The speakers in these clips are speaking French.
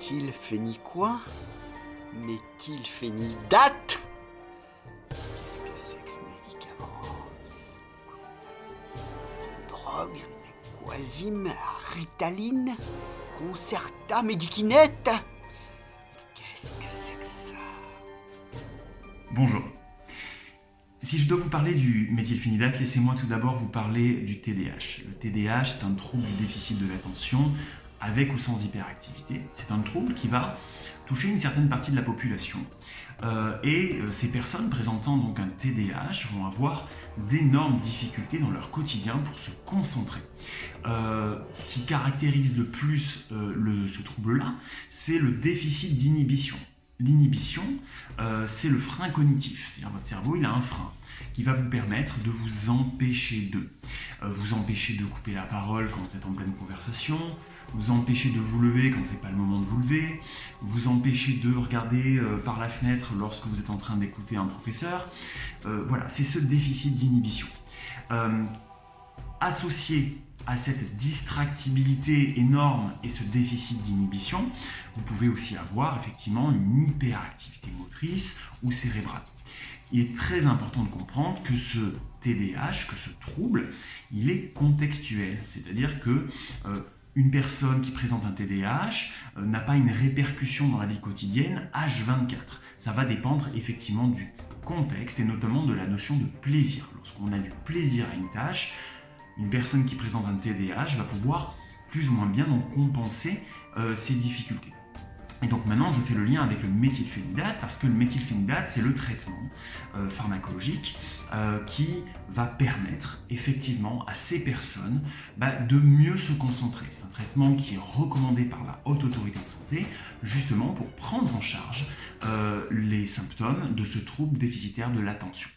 Méthylphéniquois? Méthylphénidate? Qu'est-ce que c'est que ce médicament? C'est une drogue? Quasim, Ritaline, Concerta, Médicinette? Qu'est-ce que c'est que ça? Bonjour. Si je dois vous parler du méthylphénidate, laissez-moi tout d'abord vous parler du TDAH. Le TDAH, c'est un trouble du déficit de l'attention avec ou sans hyperactivité. C'est un trouble qui va toucher une certaine partie de la population. Ces personnes présentant donc un TDAH vont avoir d'énormes difficultés dans leur quotidien pour se concentrer. Ce qui caractérise le plus ce trouble-là, c'est le déficit d'inhibition. L'inhibition, c'est le frein cognitif, c'est-à-dire votre cerveau, il a un frein qui va vous permettre de vous empêcher de couper la parole quand vous êtes en pleine conversation, vous empêcher de vous lever quand c'est pas le moment de vous lever, vous empêcher de regarder par la fenêtre lorsque vous êtes en train d'écouter un professeur. Voilà, c'est ce déficit d'inhibition. Associé à cette distractibilité énorme et ce déficit d'inhibition, vous pouvez aussi avoir effectivement une hyperactivité motrice ou cérébrale. Il est très important de comprendre que ce TDAH, que ce trouble, il est contextuel, c'est-à-dire que une personne qui présente un TDAH n'a pas une répercussion dans la vie quotidienne H24. Ça va dépendre effectivement du contexte et notamment de la notion de plaisir. Lorsqu'on a du plaisir à une tâche, une personne qui présente un TDAH va pouvoir plus ou moins bien donc compenser ses difficultés. Et donc maintenant, je fais le lien avec le méthylphénidate parce que le méthylphénidate, c'est le traitement pharmacologique qui va permettre effectivement à ces personnes de mieux se concentrer. C'est un traitement qui est recommandé par la Haute Autorité de Santé justement pour prendre en charge les symptômes de ce trouble déficitaire de l'attention.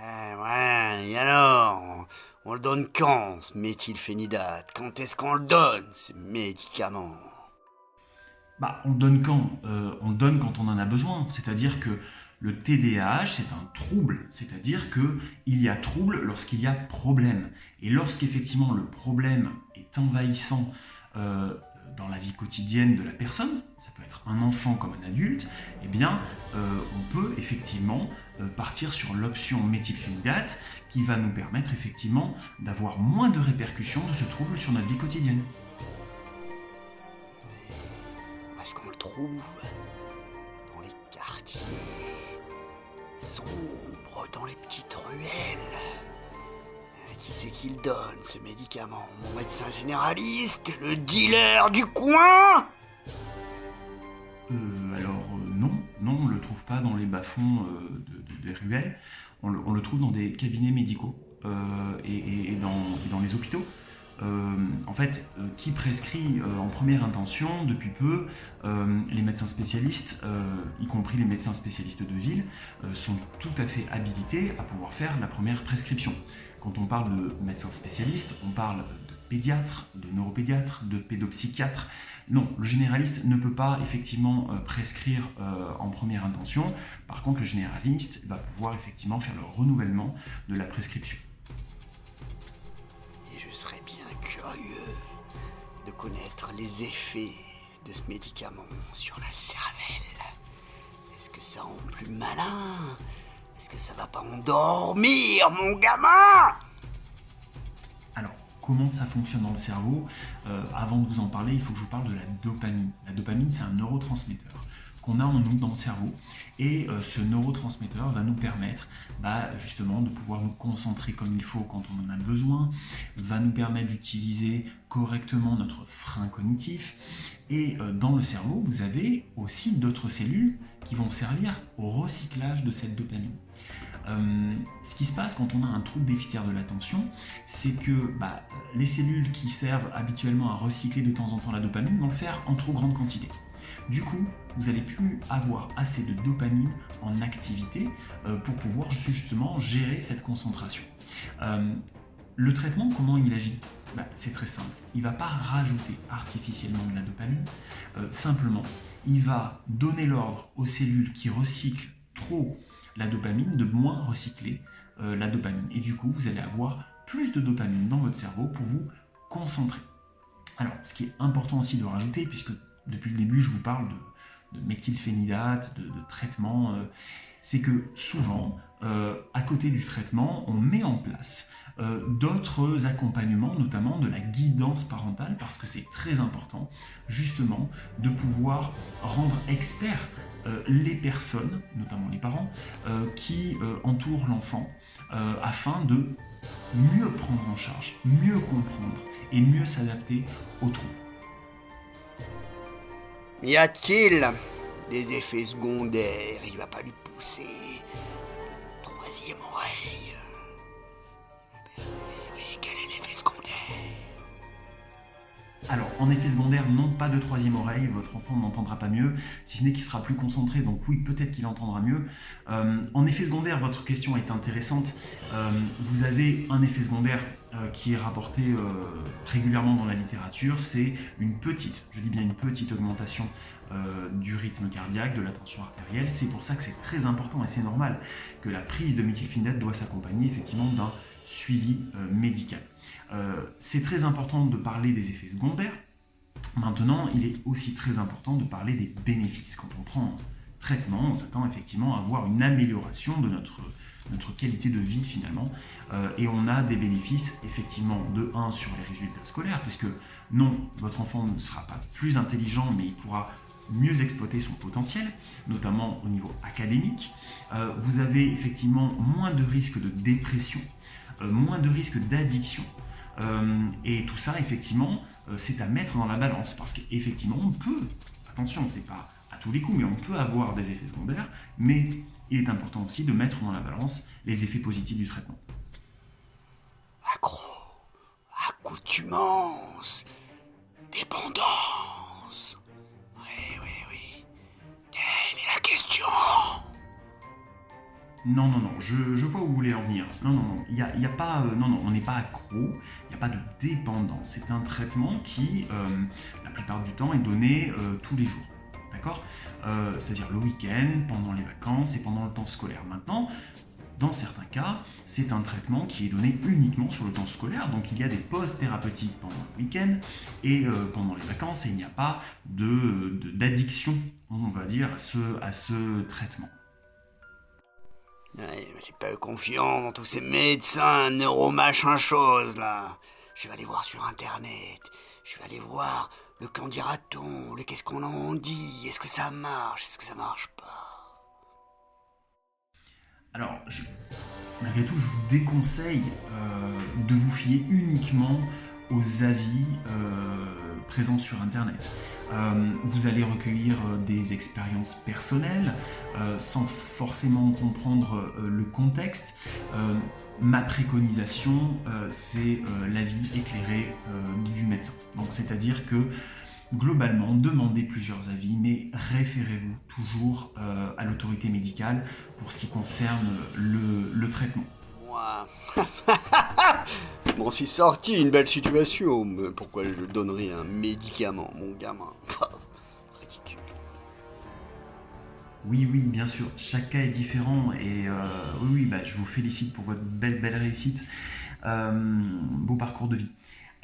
Ouais, et alors? On le donne quand, ce méthylphénidate? Quand est-ce qu'on le donne, ces médicaments? On le donne quand? On le donne quand on en a besoin. C'est-à-dire que le TDAH, c'est un trouble. C'est-à-dire qu'il y a trouble lorsqu'il y a problème. Et lorsqu'effectivement le problème est envahissant dans la vie quotidienne de la personne, ça peut être un enfant comme un adulte, eh bien, on peut effectivement partir sur l'option méthylphénidate qui va nous permettre effectivement d'avoir moins de répercussions de ce trouble sur notre vie quotidienne. Où est-ce qu'on le trouve? Dans les quartiers sombres, dans les petites ruelles. Qui c'est qui le donne, ce médicament? Mon médecin généraliste? Le dealer du coin? Non, on ne le trouve pas dans les bas-fonds des ruelles. On le trouve dans des cabinets médicaux et dans les hôpitaux. Qui prescrit en première intention depuis peu, les médecins spécialistes, y compris les médecins spécialistes de ville, sont tout à fait habilités à pouvoir faire la première prescription. Quand on parle de médecins spécialistes, on parle de pédiatres, de neuropédiatres, de pédopsychiatres. Non, le généraliste ne peut pas effectivement prescrire en première intention. Par contre, le généraliste va pouvoir effectivement faire le renouvellement de la prescription. Je serais bien curieux de connaître les effets de ce médicament sur la cervelle. Est-ce que ça rend plus malin? Est-ce que ça va pas endormir, mon gamin? Alors, comment ça fonctionne dans le cerveau? Avant de vous en parler, il faut que je vous parle de la dopamine. La dopamine, c'est un neurotransmetteur qu'on a en nous dans le cerveau. Et ce neurotransmetteur va nous permettre justement de pouvoir nous concentrer comme il faut quand on en a besoin, va nous permettre d'utiliser correctement notre frein cognitif. Et dans le cerveau, vous avez aussi d'autres cellules qui vont servir au recyclage de cette dopamine. Ce qui se passe quand on a un trouble déficitaire de l'attention, c'est que les cellules qui servent habituellement à recycler de temps en temps la dopamine vont le faire en trop grande quantité. Du coup, vous n'allez plus avoir assez de dopamine en activité pour pouvoir justement gérer cette concentration. Le traitement, comment il agit? C'est très simple. Il ne va pas rajouter artificiellement de la dopamine. Simplement, il va donner l'ordre aux cellules qui recyclent trop la dopamine de moins recycler la dopamine. Et du coup, vous allez avoir plus de dopamine dans votre cerveau pour vous concentrer. Alors, ce qui est important aussi de rajouter, puisque depuis le début je vous parle de méthylphénidate, de traitement, c'est que souvent, à côté du traitement, on met en place d'autres accompagnements, notamment de la guidance parentale, parce que c'est très important, justement, de pouvoir rendre experts les personnes, notamment les parents, qui entourent l'enfant, afin de mieux prendre en charge, mieux comprendre et mieux s'adapter aux troubles. Y a-t-il des effets secondaires? Il va pas lui pousser. Troisième oreille. Oui, quel est l'effet secondaire? Alors, en effet secondaire, non, pas de troisième oreille, votre enfant n'entendra pas mieux, si ce n'est qu'il sera plus concentré, donc oui, peut-être qu'il entendra mieux. En effet secondaire, votre question est intéressante. Vous avez un effet secondaire qui est rapporté régulièrement dans la littérature, c'est une petite, je dis bien une petite augmentation du rythme cardiaque, de la tension artérielle. C'est pour ça que c'est très important et c'est normal que la prise de méthylphénidate doit s'accompagner effectivement d'un suivi médical. C'est très important de parler des effets secondaires. Maintenant, il est aussi très important de parler des bénéfices. Quand on prend un traitement, on s'attend effectivement à avoir une amélioration de notre qualité de vie finalement. Et on a des bénéfices effectivement de 1 sur les résultats scolaires, puisque non, votre enfant ne sera pas plus intelligent, mais il pourra mieux exploiter son potentiel, notamment au niveau académique. Vous avez effectivement moins de risques de dépression, moins de risques d'addiction. Et tout ça, effectivement, c'est à mettre dans la balance, parce qu'effectivement, on peut, attention, c'est pas à tous les coups, mais on peut avoir des effets secondaires, mais il est important aussi de mettre dans la balance les effets positifs du traitement. Accro, accoutumance, dépendance. Oui. Quelle est la question? Non, je vois où vous voulez en venir. Non, il y a pas, on n'est pas accro, il n'y a pas de dépendance. C'est un traitement qui, la plupart du temps, est donné tous les jours, d'accord? C'est-à-dire le week-end, pendant les vacances et pendant le temps scolaire. Maintenant, dans certains cas, c'est un traitement qui est donné uniquement sur le temps scolaire, donc il y a des pauses thérapeutiques pendant le week-end et pendant les vacances, et il n'y a pas d'addiction, on va dire, à ce traitement. Ouais, j'ai pas eu confiance dans tous ces médecins, neuromachin chose là. Je vais aller voir sur internet. Je vais aller voir le qu'en dira-t-on, le qu'est-ce qu'on en dit, est-ce que ça marche, est-ce que ça marche pas. Alors, malgré tout, je vous déconseille de vous fier uniquement aux avis présents sur Internet. Vous allez recueillir des expériences personnelles sans forcément comprendre le contexte. Ma préconisation, c'est l'avis éclairé du médecin. Donc, c'est-à-dire que globalement, demandez plusieurs avis, mais référez-vous toujours à l'autorité médicale pour ce qui concerne le traitement. Moi, je m'en suis sorti une belle situation, mais pourquoi je donnerais un médicament, mon gamin? Ridicule. Oui, bien sûr, chaque cas est différent et oui, je vous félicite pour votre belle réussite, beau parcours de vie.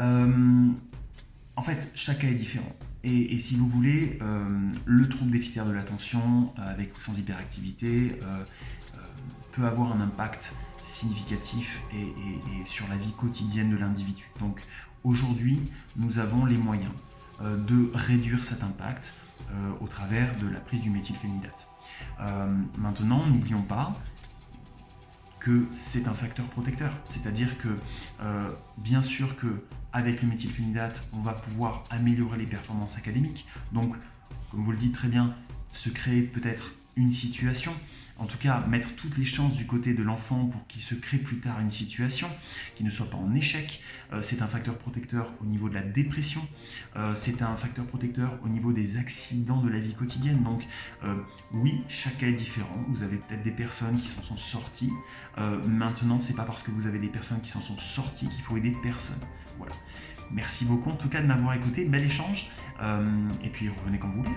En fait, chaque cas est différent. Et si vous voulez, le trouble déficitaire de l'attention, avec ou sans hyperactivité, peut avoir un impact significatif et sur la vie quotidienne de l'individu. Donc aujourd'hui, nous avons les moyens de réduire cet impact au travers de la prise du méthylphénidate. Maintenant, n'oublions pas que c'est un facteur protecteur, c'est-à-dire que bien sûr qu'avec le méthylphénidate, on va pouvoir améliorer les performances académiques, donc comme vous le dites très bien, se créer peut-être une situation, en tout cas mettre toutes les chances du côté de l'enfant pour qu'il se crée plus tard une situation, qui ne soit pas en échec. C'est un facteur protecteur au niveau de la dépression, c'est un facteur protecteur au niveau des accidents de la vie quotidienne. Donc oui, chaque cas est différent, vous avez peut-être des personnes qui s'en sont sorties, maintenant c'est pas parce que vous avez des personnes qui s'en sont sorties qu'il faut aider personne. Voilà. Merci beaucoup en tout cas de m'avoir écouté, bel échange, et puis revenez quand vous voulez.